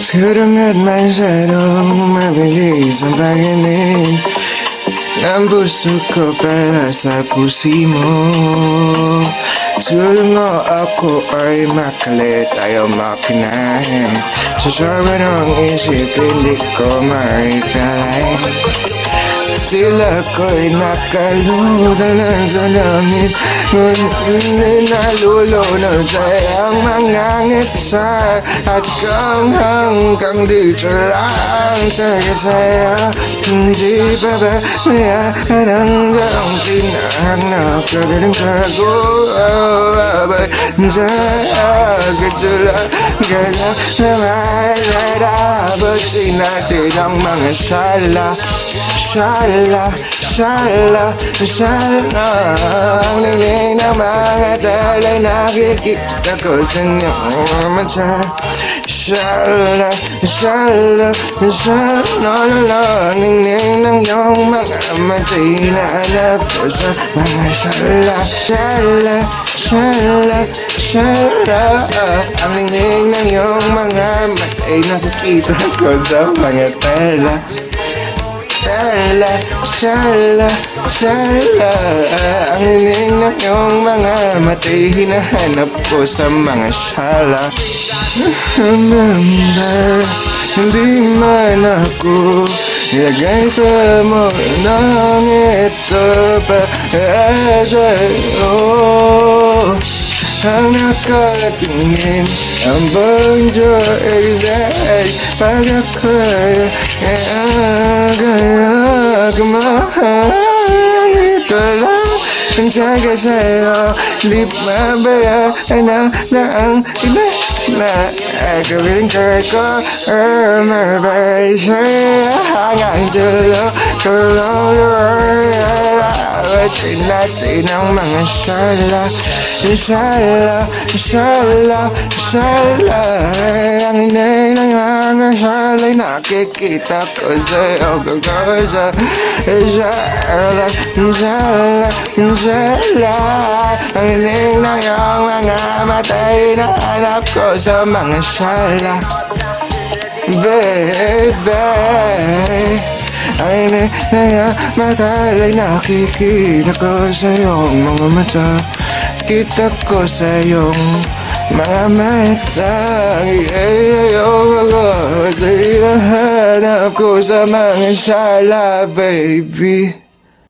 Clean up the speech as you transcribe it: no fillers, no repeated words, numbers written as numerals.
Siguro nga't masyadong mabilis ang paginig ng puso ko para sa pusi mo. Siguro nga ako ay makalit, ayaw makinahin. Sa sobrang ng isip, hindi ko ma-recollect. Still ako'y nakalutang na sa langit, ngunit nalulunod ang mga ngitsa. At hanggang dito lang tayo sa'yo, hindi pa ba hanggang sinahanap ka rin kaguwabay sa agad-tula kaya naman narabot natin ang mga sala ang liling ng mga talay nakikita ko sa inyong mata. Liling ng iyong mga matay na hanap ko sa mga ang liling ng iyong mga matay nakikita ko sa mga tela. Ang liling ng iyong mga matay hinahanap ko sa mga sala. Hindi man ako ilagay sa munang ito para sa'yo. Ang nakatingin ang buong Diyos ay pag ako'y agad-agmahal. Ito lang ang saga sa'yo, di mabayaan na ang iba na gawin ko mabay sa'yo hanggang dulo. Batiin natin ang mga sala ang inay ng mga sala'y nakikita ko sa'yo gagawin ang inay ng iyong mga matay na hanap ko sa mga sala. Baby, ay na matay nakikita ko sa iyong mga mata. Kita ko sa iyong mga mata. Hinahanap ko sa mga sala, baby.